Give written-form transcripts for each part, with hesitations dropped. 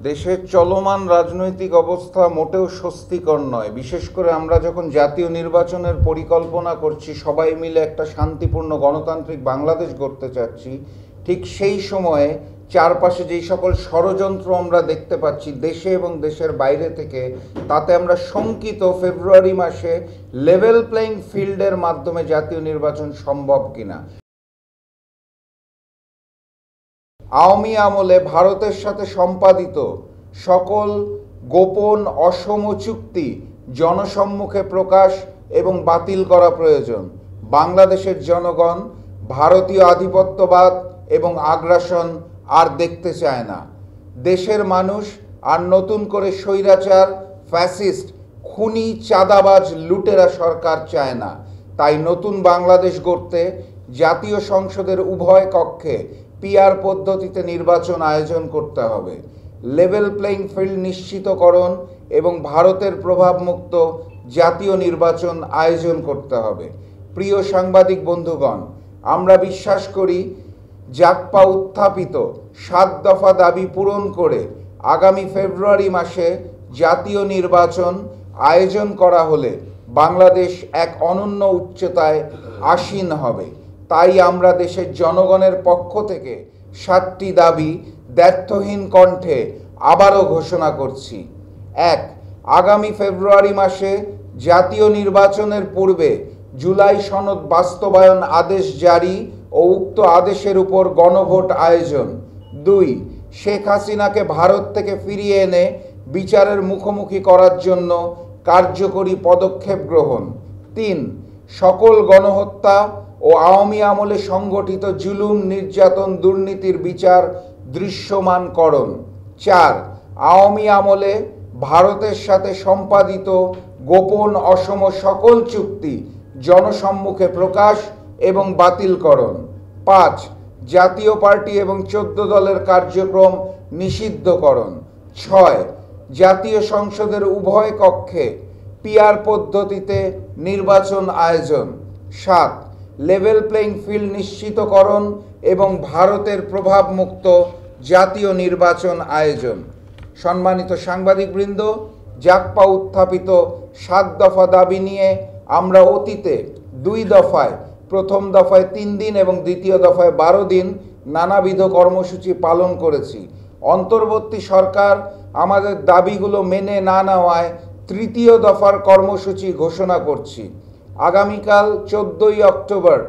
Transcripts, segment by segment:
দেশের চলমান রাজনৈতিক অবস্থা মোটেও স্বস্তিকর নয়। বিশেষ করে আমরা যখন জাতীয় নির্বাচনের পরিকল্পনা করছি, সবাই মিলে একটা শান্তিপূর্ণ গণতান্ত্রিক বাংলাদেশ গড়তে চাচ্ছি, ঠিক সেই সময়ে চারপাশে যেই সকল ষড়যন্ত্র আমরা দেখতে পাচ্ছি দেশে এবং দেশের বাইরে থেকে, তাতে আমরা শঙ্কিত ফেব্রুয়ারি মাসে লেভেল প্লেইং ফিল্ডের মাধ্যমে জাতীয় নির্বাচন সম্ভব কিনা। আওয়ামী আমলে ভারতের সাথে সম্পাদিত সকল গোপন অসম চুক্তি জনসম্মুখে প্রকাশ এবং বাতিল করা প্রয়োজন। বাংলাদেশের জনগণ ভারতীয় আধিপত্যবাদ এবং আগ্রাসন আর দেখতে চায় না। দেশের মানুষ আর নতুন করে স্বৈরাচার, ফ্যাসিস্ট, খুনি, চাঁদাবাজ, লুটেরা সরকার চায় না। তাই নতুন বাংলাদেশ গড়তে জাতীয় সংসদের উভয় কক্ষে পিআর পদ্ধতিতে নির্বাচন আয়োজন করতে হবে। লেভেল প্লেইং ফিল্ড নিশ্চিতকরণ এবং ভারতের প্রভাবমুক্ত জাতীয় নির্বাচন আয়োজন করতে হবে। প্রিয় সাংবাদিক বন্ধুগণ, আমরা বিশ্বাস করি জাগপা উত্থাপিত 7 দফা দাবি পূরণ করে আগামী ফেব্রুয়ারি মাসে জাতীয় নির্বাচন আয়োজন করা হলে বাংলাদেশ এক অনন্য উচ্চতায় আসীন হবে। তাই আমরা দেশের জনগণের পক্ষ থেকে 7টি দাবি দ্ব্যর্থহীন কণ্ঠে আবারও ঘোষণা করছি। 1. আগামী ফেব্রুয়ারি মাসে জাতীয় নির্বাচনের পূর্বে জুলাই সনদ বাস্তবায়ন আদেশ জারি ও উক্ত আদেশের উপর গণভোট আয়োজন। 2. শেখ হাসিনাকে ভারত থেকে ফিরিয়ে এনে বিচারের মুখোমুখি করার জন্য কার্যকরী পদক্ষেপ গ্রহণ। 3. সকল গণহত্যা ও আওয়ামী আমলে সংগঠিত জুলুম, নির্যাতন, দুর্নীতির বিচার দৃশ্যমানকরণ। 4. আওয়ামী আমলে ভারতের সাথে সম্পাদিত গোপন অসম সকল চুক্তি জনসম্মুখে প্রকাশ এবং বাতিলকরণ। 5. জাতীয় পার্টি এবং 14 দলের কার্যক্রম নিষিদ্ধকরণ। 6. জাতীয় সংসদের উভয় কক্ষে পিআর পদ্ধতিতে নির্বাচন আয়োজন। 7. লেভেল প্লেইং ফিল্ড নিশ্চিতকরণ এবং ভারতের প্রভাবমুক্ত জাতীয় নির্বাচন আয়োজন। সম্মানিত সাংবাদিকবৃন্দ, জাগপা উত্থাপিত 7 দফা দাবি নিয়ে আমরা অতীতে 2 দফায়, প্রথম দফায় 3 দিন এবং দ্বিতীয় দফায় 12 দিন নানাবিধ কর্মসূচি পালন করেছি। অন্তর্বর্তী সরকার আমাদের দাবিগুলো মেনে না নেওয়ায় তৃতীয় দফার কর্মসূচি ঘোষণা করছি। আগামীকাল 14ই অক্টোবর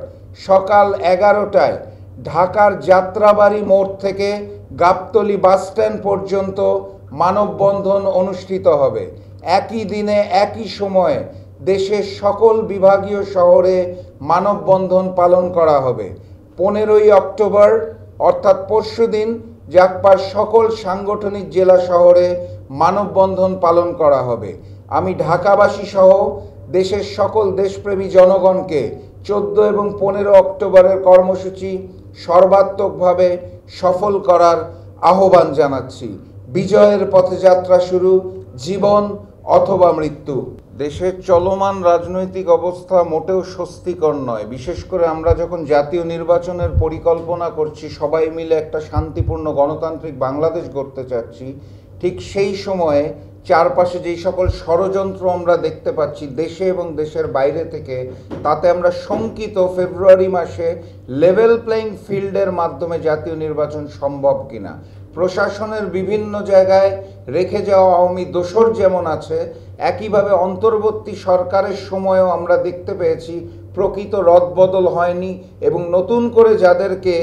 সকাল 11টায় ঢাকার যাত্রাবাড়ি মোড় থেকে গাবতলী বাসস্ট্যান্ড পর্যন্ত মানববন্ধন অনুষ্ঠিত হবে। একই দিনে একই সময়ে দেশের সকল বিভাগীয় শহরে মানববন্ধন পালন করা হবে। 15ই অক্টোবর অর্থাৎ পরশুদিন জাগপার সকল সাংগঠনিক জেলা শহরে মানববন্ধন পালন করা হবে। আমি ঢাকাবাসী সহ দেশের সকল দেশপ্রেমী জনগণকে 14 এবং 15 অক্টোবরের কর্মসূচি সর্বাত্মকভাবে সফল করার আহ্বান জানাচ্ছি। বিজয়ের পথে যাত্রা শুরু, জীবন অথবা মৃত্যু। দেশের চলমান রাজনৈতিক অবস্থা মোটেও স্বস্তিকর নয়। বিশেষ করে আমরা যখন জাতীয় নির্বাচনের পরিকল্পনা করছি, সবাই মিলে একটা শান্তিপূর্ণ গণতান্ত্রিক বাংলাদেশ গড়তে চাচ্ছি, ঠিক সেই সময়ে চারপাশে যেই সকল ষড়যন্ত্র আমরা দেখতে পাচ্ছি দেশে এবং দেশের বাইরে থেকে, তাতে আমরা শঙ্কিত ফেব্রুয়ারি মাসে লেভেল প্লেইং ফিল্ডের মাধ্যমে জাতীয় নির্বাচন সম্ভব কিনা। প্রশাসনের বিভিন্ন জায়গায় রেখে যাওয়া আওয়ামী দোসর যেমন আছে, একইভাবে অন্তর্বর্তী সরকারের সময়ও আমরা দেখতে পেয়েছি প্রকৃত রদবদল হয়নি এবং নতুন করে যাদেরকে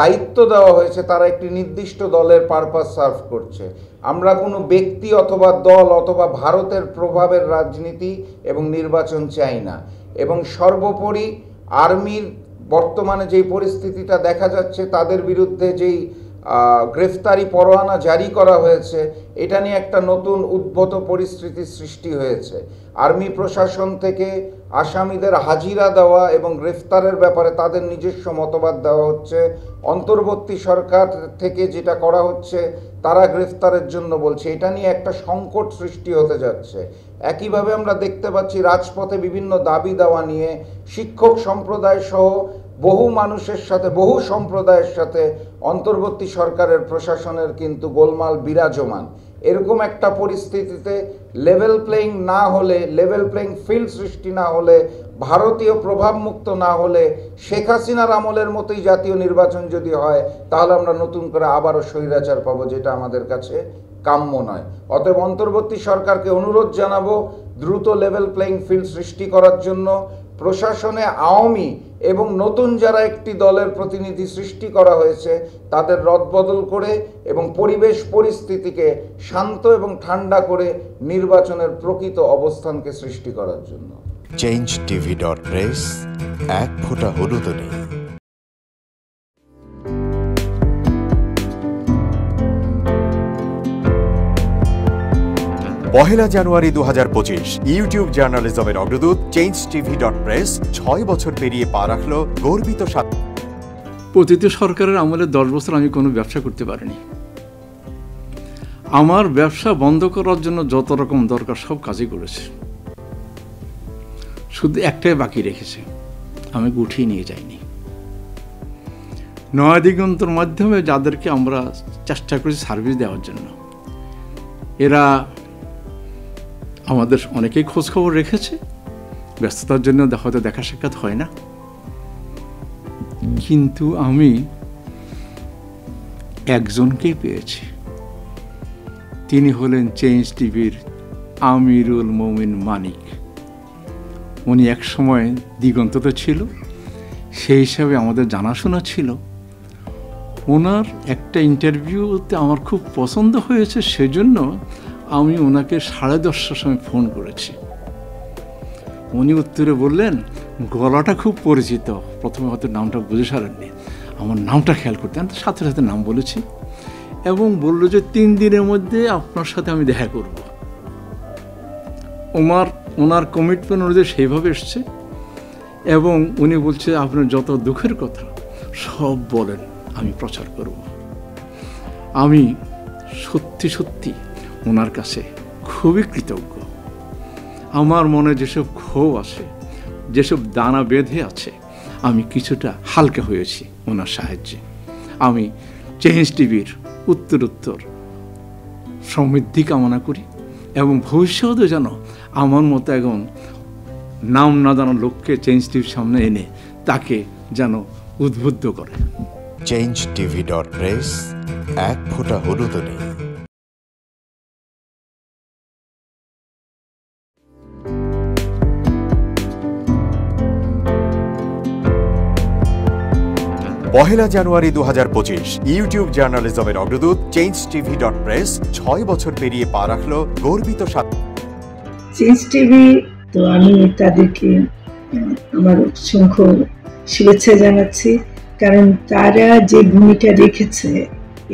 দায়িত্ব দেওয়া হয়েছে তারা একটি নির্দিষ্ট দলের পারপাস সার্ভ করছে। আমরা কোনো ব্যক্তি অথবা দল অথবা ভারতের প্রভাবের রাজনীতি এবং নির্বাচন চাই না। এবং সর্বোপরি আর্মির বর্তমানে যেই পরিস্থিতিটা দেখা যাচ্ছে, তাদের বিরুদ্ধে যেই গ্রেফতারি পরোয়ানা জারি করা হয়েছে, এটা নিয়ে একটা নতুন উদ্ভূত পরিস্থিতির সৃষ্টি হয়েছে। আর্মি প্রশাসন থেকে আসামিদের হাজিরা দেওয়া এবং গ্রেফতারের ব্যাপারে তাদের নিজস্ব মতবাদ দেওয়া হচ্ছে। অন্তর্বর্তী সরকার থেকে যেটা করা হচ্ছে, তারা গ্রেফতারের জন্য বলছে। এটা নিয়ে একটা সংকট সৃষ্টি হতে যাচ্ছে। একইভাবে আমরা দেখতে পাচ্ছি রাজপথে বিভিন্ন দাবি দেওয়া নিয়ে শিক্ষক সম্প্রদায় সহ বহু মানুষের সাথে, বহু সম্প্রদায়ের সাথে অন্তর্বর্তী সরকারের প্রশাসনের কিন্তু গোলমাল বিরাজমান। এরকম একটা পরিস্থিতিতে লেভেল প্লেইং না হলে, লেভেল প্লেইং ফিল্ড সৃষ্টি না হলে, ভারতীয় প্রভাবমুক্ত না হলে, শেখ হাসিনার আমলের মতোই জাতীয় নির্বাচন যদি হয়, তাহলে আমরা নতুন করে আবারও স্বৈরাচার পাবো, যেটা আমাদের কাছে কাম্য নয়। অতএব অন্তর্বর্তী সরকারকে অনুরোধ জানাবো দ্রুত লেভেল প্লেইং ফিল্ড সৃষ্টি করার জন্য। প্রশাসনে আওয়ামী এবং নতুন যারা একটি দলের প্রতিনিধি সৃষ্টি করা হয়েছে তাদের রদবদল করে এবং পরিবেশ পরিস্থিতিকে শান্ত এবং ঠান্ডা করে নির্বাচনের প্রকৃত অবস্থানকে সৃষ্টি করার জন্য। changetv.press এক ফোঁটা হলুদও নেই। পহেলা জানুয়ারি 2025 ইউটিউব জার্নালিজমের অগ্রদূত changetv.press 6 বছর পেরিয়ে পা রাখল গর্বিত প্রতিটি সরকারের আমলে 10 বছর আমি কোনো ব্যবসা করতে পারিনি। আমার ব্যবসা বন্ধ করার জন্য যত রকম দরকার সব কাজই করেছে, শুধু একটাই বাকি রেখেছে, আমি উঠিয়ে নিয়ে যাইনি। নয়া দিগন্তর মাধ্যমে যাদেরকে আমরা চেষ্টা করেছি সার্ভিস দেওয়ার জন্য, এরা আমাদের অনেকেই খোঁজখবর রেখেছে, ব্যস্ততার জন্য হয়তো দেখা সাক্ষাৎ হয় না, কিন্তু আমি একজনকেই পেয়েছি। তিনি হলেন চেঞ্জ টিভির আমিরুল মোমিন মানিক। উনি এক সময় দিগন্ততে ছিল, সেই হিসাবে আমাদের জানাশোনা ছিল। ওনার একটা ইন্টারভিউতে আমার খুব পছন্দ হয়েছে, সেজন্য আমি ওনাকে 10:30টার সময় ফোন করেছি। উনি উত্তরে বললেন, গলাটা খুব পরিচিত। প্রথমে হয়তো নামটা বুঝে সারেননি, আমার নামটা খেয়াল করতে, আমি সাথে সাথে নাম বলেছি এবং বললো যে 3 দিনের মধ্যে আপনার সাথে আমি দেখা করব। ওনার কমিটমেন্ট অনুযায়ী সেইভাবে এসছে এবং উনি বলছে আপনার যত দুঃখের কথা সব বলেন, আমি প্রচার করব। আমি সত্যি সত্যি ওনার কাছে খুবই কৃতজ্ঞ। আমার মনে যেসব ক্ষোভ আছে, যেসব দানা বেঁধে আছে, আমি কিছুটা হালকা হয়েছি ওনার সাহায্যে। আমি চেঞ্জ টিভির উত্তরোত্তর সমৃদ্ধি কামনা করি এবং ভবিষ্যতে যেন আমার মতো একজন নাম না জানা লোককে চেঞ্জ টিভির সামনে এনে তাকে যেন উদ্বুদ্ধ করে। changetv.press এক ফোঁটা হলুদও নেই। পহেলা জানুয়ারি 2025 ইউটিউব জার্নালিজমের অগ্রদূত changetv.press 6 বছর পেরিয়ে পা রাখল গর্বিত চেঞ্জ টিভি। তো আমি তাদেরকে আমার অসংখ্য শুভেচ্ছা জানাচ্ছি, কারণ তারা যে ভূমিকা রেখেছে,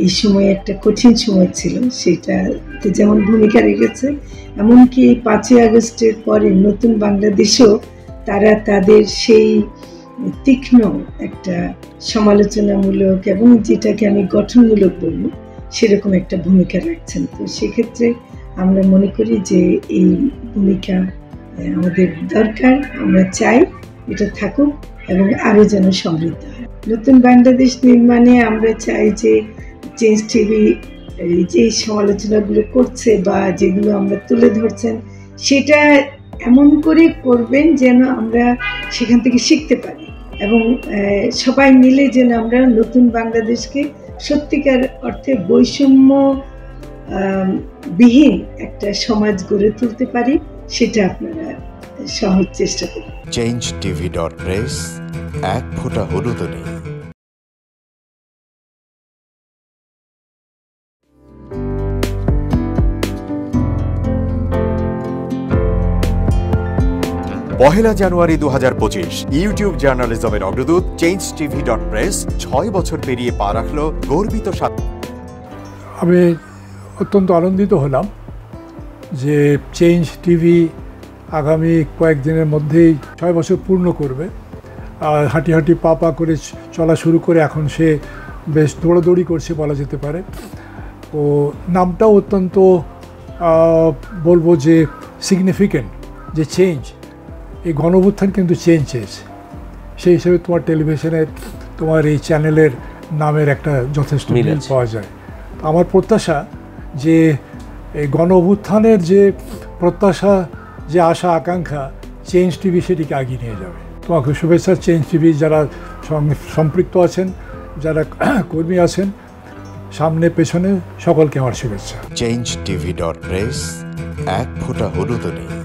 এই সময় একটা কঠিন সময় ছিল, সেটাতে যেমন ভূমিকা রেখেছে, এমনকি 5ই আগস্টের পরে নতুন বাংলাদেশেও তারা তাদের সেই তীক্ষ্ণ একটা সমালোচনামূলক এবং যেটাকে আমি গঠনমূলক বলব সেরকম একটা ভূমিকা রাখছেন। তো সেক্ষেত্রে আমরা মনে করি যে এই ভূমিকা আমাদের দরকার, আমরা চাই এটা থাকুক এবং আরও যেন সমৃদ্ধ হয়। নতুন বাংলাদেশ নির্মাণে আমরা চাই যে চেঞ্জ টিভি যে সমালোচনাগুলো করছে বা যেগুলো আমরা তুলে ধরছেন, সেটা এমন করে করবেন যেন আমরা সেখান থেকে শিখতে পারি এবং সবাই মিলে যেন আমরা নতুন বাংলাদেশকে সত্যিকার অর্থে বৈষম্য বিহীন একটা সমাজ গড়ে তুলতে পারি, সেটা আপনারা সহজ চেষ্টা করুন। changetv.press এক ফোঁটা হলুদও নেই। পহেলা জানুয়ারি 2025 ইউটিউব জার্নালিজমের অগ্রদূত changetv.press 6 বছর পেরিয়ে পা রাখল গর্বিত আমি অত্যন্ত আনন্দিত হলাম যে চেঞ্জ টিভি আগামী কয়েকদিনের মধ্যেই 6 বছর পূর্ণ করবে। হাঁটি হাঁটি পা পা করে চলা শুরু করে এখন সে বেশ দৌড়াদৌড়ি করছে বলা যেতে পারে। ও নামটাও অত্যন্ত বলবো যে সিগনিফিক্যান্ট, যে চেঞ্জ, এই গণঅভ্যুত্থান কিন্তু চেঞ্জ চেয়েছে সেই হিসেবে তোমার টেলিভিশনে তোমার এই চ্যানেলের নামের একটা যথেষ্ট মিল মিল আছে। পাওয়া যায়। আমার প্রত্যাশা যে এই গণ অভ্যুত্থানের যে প্রত্যাশা, যে আশা আকাঙ্ক্ষা, চেঞ্জ টিভি সেটিকে এগিয়ে নিয়ে যাবে। তোমাকে শুভেচ্ছা। চেঞ্জ টিভি যারা সম্পৃক্ত আছেন, যারা কর্মী আছেন, সামনে পেছনে সকলকে আমার শুভেচ্ছা। changetv.press, এক ফোঁটা হলুদ নেই।